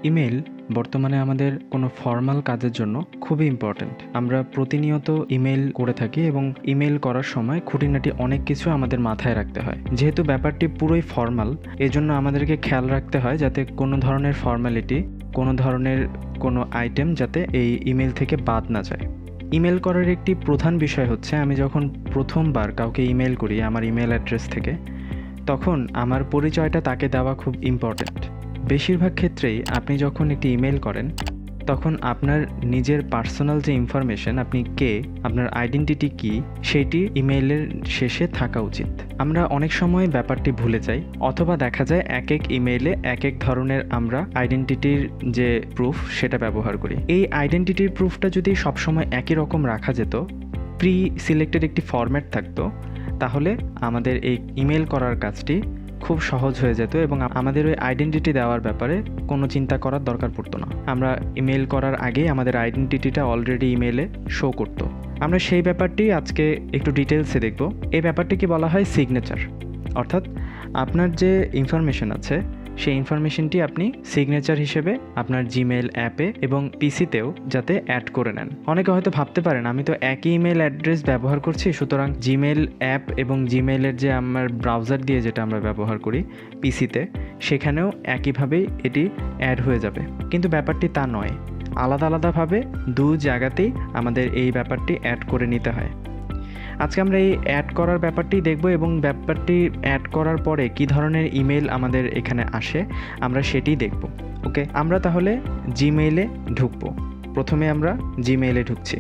Email বর্তমানে আমাদের কোনো ফর্মাল কাজের জন্য খুবই ইম্পর্ট্যান্ট। আমরা প্রতিনিয়ত ইমেল করে থাকি এবং ইমেল করার সময় খুঁটিনাটি অনেক কিছু আমাদের মাথায় রাখতে হয়। যেহেতু ব্যাপারটি পুরোই ফর্মাল, এজন্য আমাদেরকে খেয়াল রাখতে হয় যাতে কোনো ধরনের ফর্মালিটি, কোনো ধরনের কোনো আইটেম যাতে এই ইমেল থেকে বাদ না যায়। ইমেল করার একটি প্রধান বিষয় হচ্ছে, আমি যখন প্রথমবার কাউকে ইমেল করি আমার ইমেল অ্যাড্রেস থেকে, তখন আমার পরিচয়টা তাকে দেওয়া খুব ইম্পর্ট্যান্ট। বেশিরভাগ ক্ষেত্রেই আপনি যখন একটি ইমেল করেন তখন আপনার নিজের পার্সোনাল যে ইনফরমেশন, আপনি কে, আপনার আইডেন্টিটি কী, সেইটি ইমেইলের শেষে থাকা উচিত। আমরা অনেক সময় ব্যাপারটি ভুলে যাই, অথবা দেখা যায় এক এক ইমেইলে এক এক ধরনের আমরা আইডেন্টিটির যে প্রুফ সেটা ব্যবহার করি। এই আইডেন্টিটির প্রুফটা যদি সবসময় একই রকম রাখা যেত, প্রি সিলেক্টেড একটি ফরম্যাট থাকতো, তাহলে আমাদের এই ইমেল করার কাজটি খুব সহজ হয়ে যেত এবং আমাদের ওই আইডেন্টিটি দেওয়ার ব্যাপারে কোনো চিন্তা করার দরকার পড়তো না। আমরা ইমেল করার আগেই আমাদের আইডেন্টিটিটা অলরেডি ইমেলে শো করতো। আমরা সেই ব্যাপারটি আজকে একটু ডিটেলসে দেখব। এই ব্যাপারটিকে বলা হয় সিগনেচার, অর্থাৎ আপনার যে ইনফরমেশন আছে সেই ইনফরমেশনটি আপনি সিগনেচার হিসেবে আপনার জিমেল অ্যাপে এবং পিসিতেও যাতে অ্যাড করে নেন। অনেকে হয়তো ভাবতে পারেন আমি তো একই ইমেল অ্যাড্রেস ব্যবহার করছি, সুতরাং জিমেল অ্যাপ এবং জিমেলের যে আমার ব্রাউজার দিয়ে যেটা আমরা ব্যবহার করি পিসিতে, সেখানেও একইভাবেই এটি অ্যাড হয়ে যাবে। কিন্তু ব্যাপারটি তা নয়, আলাদা আলাদাভাবে দু জায়গাতেই আমাদের এই ব্যাপারটি অ্যাড করে নিতে হয়। আজকে আমরা এই অ্যাড করার ব্যাপারটি দেখব এবং ব্যাপারটি অ্যাড করার পরে কী ধরনের ইমেল আমাদের এখানে আসে আমরা সেটি দেখব। ওকে, আমরা তাহলে জিমেইলে ঢুকবো। প্রথমে আমরা জিমেইলে ঢুকছি।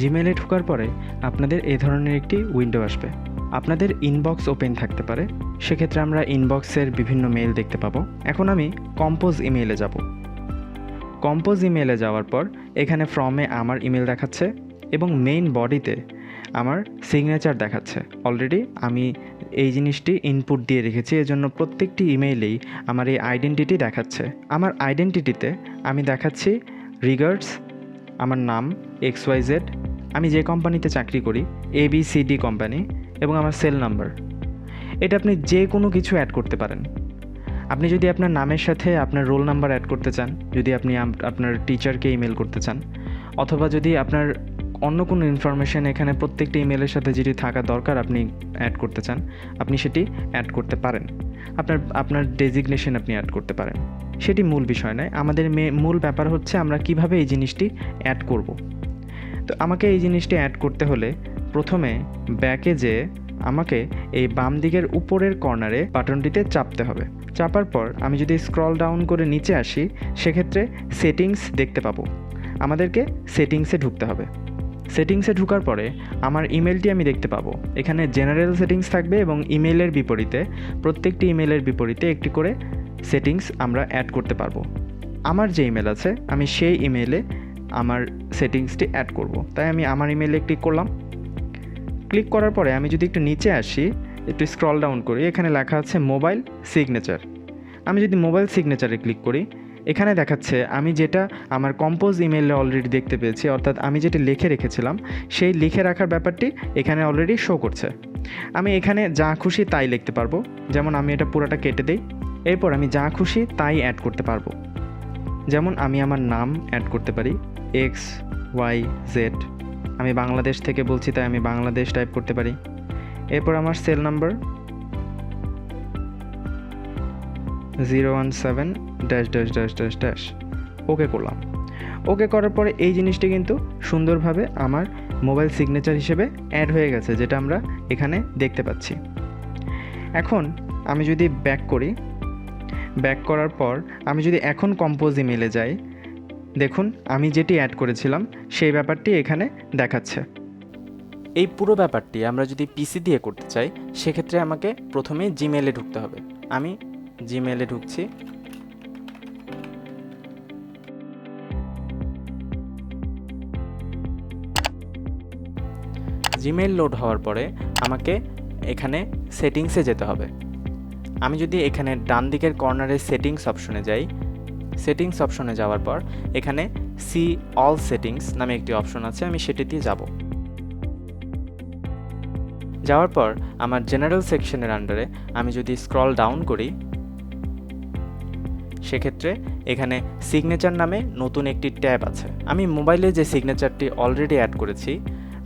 জিমেইলে ঢোকার পরে আপনাদের এই ধরনের একটি উইন্ডো আসবে। আপনাদের ইনবক্স ওপেন থাকতে পারে, সেক্ষেত্রে আমরা ইনবক্সের বিভিন্ন মেইল দেখতে পাবো। এখন আমি কম্পোজ ইমেইলে যাব। কম্পোজ ইমেইলে যাওয়ার পর এখানে ফ্রমে আমার ইমেল দেখাচ্ছে এবং মেইন বডিতে আমার সিগনেচার দেখাচ্ছে। অলরেডি আমি এই জিনিসটি ইনপুট দিয়ে রেখেছি, এজন্য প্রত্যেকটি ইমেইলেই আমার এই আইডেন্টিটি দেখাচ্ছে। আমার আইডেন্টিটিতে আমি দেখাচ্ছি রিগার্ডস, আমার নাম XYZ, আমি যে কোম্পানিতে চাকরি করি ABCD কোম্পানি, এবং আমার সেল নাম্বার। এটা আপনি যে কোনো কিছু অ্যাড করতে পারেন। আপনি যদি আপনার নামের সাথে আপনার রোল নাম্বার অ্যাড করতে চান, যদি আপনি আপনার টিচারকে ইমেল করতে চান, অথবা যদি আপনার অন্য কোনো ইনফরমেশান এখানে প্রত্যেকটি ইমেলের সাথে যেটি থাকা দরকার আপনি অ্যাড করতে চান, আপনি সেটি অ্যাড করতে পারেন। আপনার ডেজিগনেশন আপনি অ্যাড করতে পারেন, সেটি মূল বিষয় নয়। আমাদের মূল ব্যাপার হচ্ছে আমরা কিভাবে এই জিনিসটি অ্যাড করব। তো আমাকে এই জিনিসটি অ্যাড করতে হলে প্রথমে ব্যাকে যেয়ে আমাকে এই বাম দিকের উপরের কর্নারে বাটনটিতে চাপতে হবে। চাপার পর আমি যদি স্ক্রল ডাউন করে নিচে আসি, সেক্ষেত্রে সেটিংস দেখতে পাবো। আমাদেরকে সেটিংসে ঢুকতে হবে। সেটিংসে ঢোকার পরে আমার ইমেলটি আমি দেখতে পাবো। এখানে জেনারেল সেটিংস থাকবে এবং ইমেলের বিপরীতে, প্রত্যেকটি ইমেলের বিপরীতে একটি করে সেটিংস আমরা অ্যাড করতে পারবো। আমার যে ইমেল আছে আমি সেই ইমেলে আমার সেটিংসটি অ্যাড করব। তাই আমি আমার ইমেলে ক্লিক করলাম। ক্লিক করার পরে আমি যদি একটু নিচে আসি, একটু স্ক্রল ডাউন করি, এখানে লেখা আছে মোবাইল সিগনেচার। আমি যদি মোবাইল সিগনেচারে ক্লিক করি, এখানে দেখাচ্ছে আমি যেটা আমার কম্পোজ ইমেইলে অলরেডি দেখতে পেয়েছি, অর্থাৎ আমি যেটা লিখে রেখেছিলাম সেই লিখে রাখার ব্যাপারটি এখানে অলরেডি শো করছে। আমি এখানে যা খুশি তাই লিখতে পারবো। যেমন আমি এটা পুরোটা কেটে দেই, এরপর আমি যা খুশি তাই অ্যাড করতে পারবো। যেমন আমি আমার নাম অ্যাড করতে পারি XYZ, আমি বাংলাদেশ থেকে বলছি তাই আমি বাংলাদেশ টাইপ করতে পারি। এরপর আমার সেল নাম্বার 017 ওকে করলাম। ওকে করার পরে এই জিনিসটি কিন্তু সুন্দরভাবে আমার মোবাইল সিগনেচার হিসেবে অ্যাড হয়ে গেছে, যেটা আমরা এখানে দেখতে পাচ্ছি। এখন আমি যদি ব্যাক করি, ব্যাক করার পর আমি যদি এখন কম্পোজ ইমেইলে যাই, দেখুন আমি যেটি অ্যাড করেছিলাম সেই ব্যাপারটি এখানে দেখাচ্ছে। এই পুরো ব্যাপারটি আমরা যদি পিসি দিয়ে করতে চাই, সেক্ষেত্রে আমাকে প্রথমে জিমেইলে ঢুকতে হবে। আমি জিমেইলে ঢুকছি। জিমেইল লোড হওয়ার পরে আমাকে এখানে সেটিংসে যেতে হবে। আমি যদি এখানে ডান দিকের কর্নারে সেটিংস অপশনে যাই, সেটিংস অপশনে যাওয়ার পর এখানে সি অল সেটিংস নামে একটি অপশন আছে, আমি সেটিতে যাব। যাওয়ার পর আমার জেনারেল সেকশনের আন্ডারে আমি যদি স্ক্রল ডাউন করি, সেক্ষেত্রে এখানে সিগনেচার নামে নতুন একটি ট্যাব আছে। আমি মোবাইলে যে সিগনেচারটি অলরেডি অ্যাড করেছি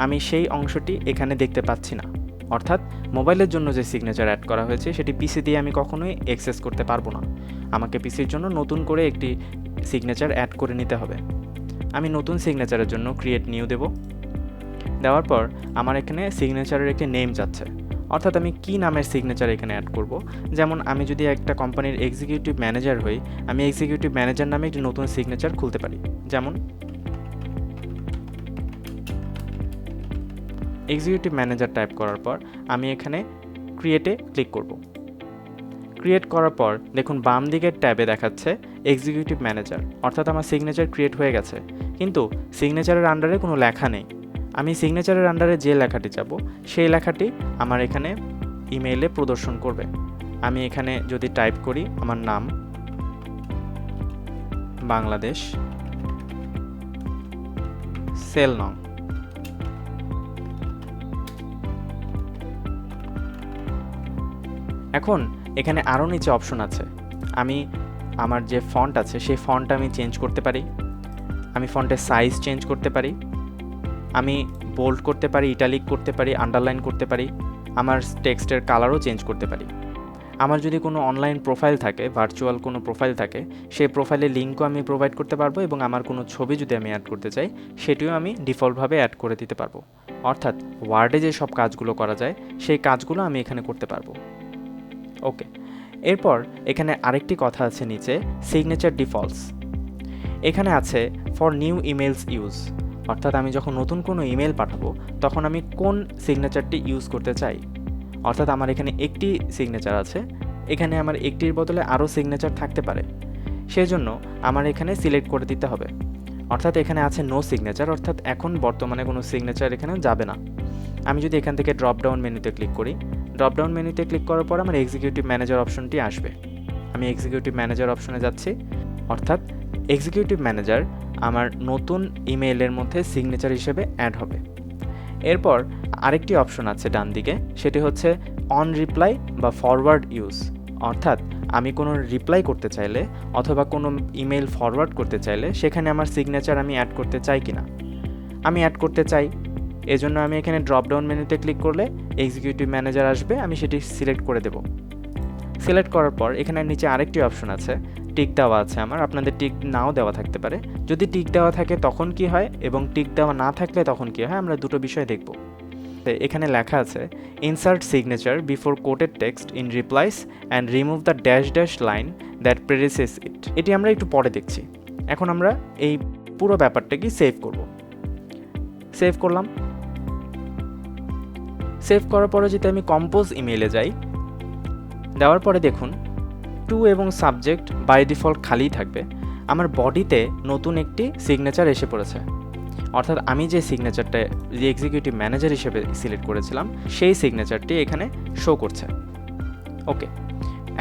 আমি সেই অংশটি এখানে দেখতে পাচ্ছি না, অর্থাৎ মোবাইলের জন্য যে সিগনেচার অ্যাড করা হয়েছে সেটি পিসি দিয়ে আমি কখনোই অ্যাক্সেস করতে পারবো না। আমাকে পিসির জন্য নতুন করে একটি সিগনেচার অ্যাড করে নিতে হবে। আমি নতুন সিগনেচারের জন্য ক্রিয়েট নিউ দেব। দেওয়ার পর আমার এখানে সিগনেচারের একটি নেম যাচ্ছে, অর্থাৎ আমি কি নামের সিগনেচার এখানে অ্যাড করব। যেমন আমি যদি একটা কোম্পানির এক্সিকিউটিভ ম্যানেজার হই, আমি এক্সিকিউটিভ ম্যানেজার নামে একটি নতুন সিগনেচার খুলতে পারি। যেমন এক্সিকিউটিভ ম্যানেজার টাইপ করার পর আমি এখানে ক্রিয়েটে ক্লিক করব। ক্রিয়েট করার পর দেখুন বাম দিকের ট্যাবে দেখাচ্ছে এক্সিকিউটিভ ম্যানেজার, অর্থাৎ আমার সিগনেচার ক্রিয়েট হয়ে গেছে, কিন্তু সিগনেচারের আন্ডারে কোনো লেখা নেই। আমি সিগনেচারের আন্ডারে যে লেখাটি যাব সেই লেখাটি আমার এখানে ইমেইলে প্রদর্শন করবে। আমি এখানে যদি টাইপ করি আমার নাম বাংলাদেশ সেল নং, এখন এখানে আরও নিচে অপশন আছে। আমি আমার যে ফন্ট আছে সেই ফন্ট আমি চেঞ্জ করতে পারি, আমি ফন্টের সাইজ চেঞ্জ করতে পারি, আমি বোল্ড করতে পারি, ইটালিক করতে পারি, আন্ডারলাইন করতে পারি, আমার টেক্সটের কালারও চেঞ্জ করতে পারি। আমার যদি কোনো অনলাইন প্রোফাইল থাকে, ভার্চুয়াল কোনো প্রোফাইল থাকে, সেই প্রোফাইলের লিঙ্কও আমি প্রোভাইড করতে পারবো এবং আমার কোনো ছবি যদি আমি অ্যাড করতে চাই সেটিও আমি ডিফল্টভাবে অ্যাড করে দিতে পারবো। অর্থাৎ ওয়ার্ডে যে সব কাজগুলো করা যায় সেই কাজগুলো আমি এখানে করতে পারবো। ওকে, এরপর এখানে আরেকটি কথা আছে নিচে, সিগনেচার ডিফল্টস। এখানে আছে ফর নিউ ইমেলস ইউজ, অর্থাৎ আমি যখন নতুন কোনো ইমেল পাঠাবো তখন আমি কোন সিগনেচারটি ইউজ করতে চাই। অর্থাৎ আমার এখানে একটি সিগনেচার আছে, এখানে আমার একটির বদলে আরও সিগনেচার থাকতে পারে, সেই জন্য আমার এখানে সিলেক্ট করে দিতে হবে। অর্থাৎ এখানে আছে নো সিগনেচার, অর্থাৎ এখন বর্তমানে কোনো সিগনেচার এখানে যাবে না। আমি যদি এখান থেকে ড্রপ ডাউন মেনুতে ক্লিক করি, ড্রপ ডাউন মেনুতে ক্লিক করার পর আমার এক্সিকিউটিভ ম্যানেজার অপশনটি আসবে। আমি এক্সিকিউটিভ ম্যানেজার অপশনে যাচ্ছি, অর্থাৎ এক্সিকিউটিভ ম্যানেজার আমার নতুন ইমেইলের মধ্যে সিগনেচার হিসেবে অ্যাড হবে। এরপর আরেকটি অপশন আছে ডান দিকে, সেটি হচ্ছে অন রিপ্লাই বা ফরওয়ার্ড ইউজ, অর্থাৎ আমি কোনো রিপ্লাই করতে চাইলে অথবা কোনো ইমেল ফরওয়ার্ড করতে চাইলে সেখানে আমার সিগনেচার আমি অ্যাড করতে চাই কিনা। আমি অ্যাড করতে চাই, এজন্য আমি এখানে ড্রপ ডাউন মেনুতে ক্লিক করলে এক্সিকিউটিভ ম্যানেজার আসবে, আমি সেটি সিলেক্ট করে দেব। সিলেক্ট করার পর এখানে নিচে আরেকটি অপশন আছে, টিক দেওয়া আছে আমার, আপনাদের টিক নাও দেওয়া থাকতে পারে। যদি টিক দেওয়া থাকে তখন কি হয় এবং টিক দেওয়া না থাকলে তখন কি হয়, আমরা দুটো বিষয় দেখব। এখানে লেখা আছে insert signature before quoted text in replies and remove the dash dash line that precedes it. এটি আমরা একটু পরে দেখছি। এখন আমরা এই পুরো ব্যাপারটাকে সেভ করব। সেভ করলাম। সেভ করার পরে যদি আমি কম্পোজ ইমেইলে যাই, দেওয়ার পরে দেখুন টু এবং সাবজেক্ট বাই ডিফল্ট খালিই থাকবে। আমার বডিতে নতুন একটি সিগনেচার এসে পড়েছে, অর্থাৎ আমি যে সিগনেচারটা যে এক্সিকিউটিভ ম্যানেজার হিসেবে সিলেক্ট করেছিলাম সেই সিগনেচারটি এখানে শো করছে। ওকে,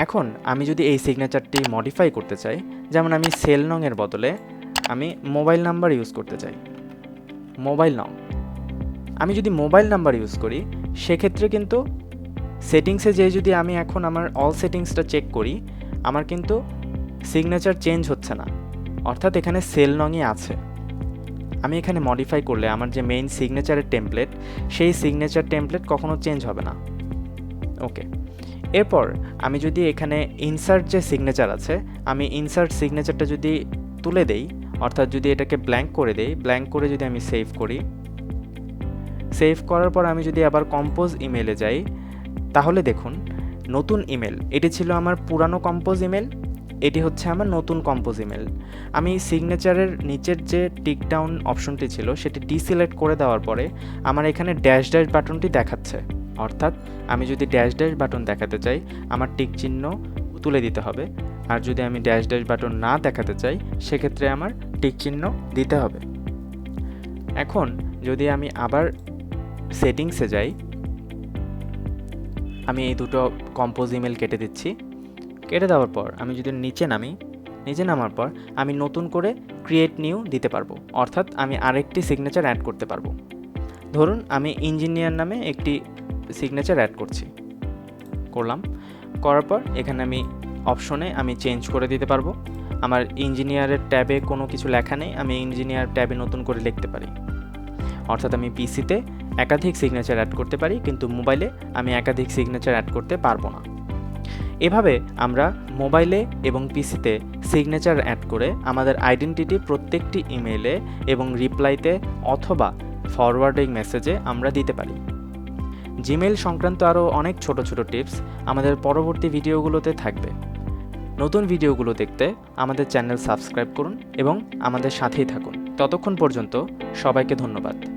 এখন আমি যদি এই সিগনেচারটি মডিফাই করতে চাই, যেমন আমি সেল নং এর বদলে আমি মোবাইল নাম্বার ইউজ করতে চাই, মোবাইল নং। আমি যদি মোবাইল নাম্বার ইউজ করি সেক্ষেত্রে কিন্তু সেটিংসে যেয়ে যদি আমি এখন আমার অল সেটিংসটা চেক করি, আমার কিন্তু সিগনেচার চেঞ্জ হচ্ছে না, অর্থাৎ এখানে সেল নংই আছে। আমি এখানে মডিফাই করলে আমার যে মেইন সিগনেচারের টেমপ্লেট সেই সিগনেচার টেমপ্লেট কখনো চেঞ্জ হবে না। ওকে, এরপর আমি যদি এখানে ইনসার্ট যে সিগনেচার আছে, আমি ইনসার্ট সিগনেচারটা যদি তুলে দেই, অর্থাৎ যদি এটাকে ব্ল্যাঙ্ক করে দেই, ব্ল্যাঙ্ক করে যদি আমি সেভ করি, সেভ করার পর আমি যদি আবার কম্পোজ ইমেলে যাই, তাহলে দেখুন নতুন ইমেল, এটি ছিল আমার পুরানো কম্পোজ ইমেল, এটি হচ্ছে আমার নতুন কম্পোজ ইমেল। আমি সিগনেচারের নিচের যে টিক ডাউন অপশনটি ছিল সেটি ডিসিলেক্ট করে দেওয়ার পরে আমার এখানে ড্যাশ ড্যাশ বাটনটি দেখাচ্ছে, অর্থাৎ আমি যদি ড্যাশ ড্যাশ বাটন দেখাতে চাই আমার টিক চিহ্ন তুলে দিতে হবে, আর যদি আমি ড্যাশ ড্যাশ বাটন না দেখাতে চাই সেক্ষেত্রে আমার টিক চিহ্ন দিতে হবে। এখন যদি আমি আবার সেটিংসে যাই, আমি এই দুটো কম্পোজ ইমেল কেটে দিচ্ছি। কেটে দেওয়ার পর আমি যদি নিচে নামি, নিচে নামার পর আমি নতুন করে ক্রিয়েট নিউ দিতে পারবো, অর্থাৎ আমি আরেকটি সিগনেচার অ্যাড করতে পারবো। ধরুন আমি ইঞ্জিনিয়ার নামে একটি সিগনেচার অ্যাড করছি, করলাম। করার পর এখানে আমি অপশনে আমি চেঞ্জ করে দিতে পারবো। আমার ইঞ্জিনিয়ারের ট্যাবে কোনো কিছু লেখা নেই, আমি ইঞ্জিনিয়ার ট্যাবে নতুন করে লিখতে পারি। অর্থাৎ আমি পিসিতে একাধিক সিগনেচার অ্যাড করতে পারি, কিন্তু মোবাইলে আমি একাধিক সিগনেচার অ্যাড করতে পারবো না। এভাবে আমরা মোবাইলে এবং পিসিতে সিগনেচার অ্যাড করে আমাদের আইডেন্টিটি প্রত্যেকটি ইমেইলে এবং রিপ্লাইতে অথবা ফরওয়ার্ডিং মেসেজে আমরা দিতে পারি। জিমেইল সংক্রান্ত আরও অনেক ছোট ছোট টিপস আমাদের পরবর্তী ভিডিওগুলোতে থাকবে। নতুন ভিডিওগুলো দেখতে আমাদের চ্যানেল সাবস্ক্রাইব করুন এবং আমাদের সাথেই থাকুন। ততক্ষণ পর্যন্ত সবাইকে ধন্যবাদ।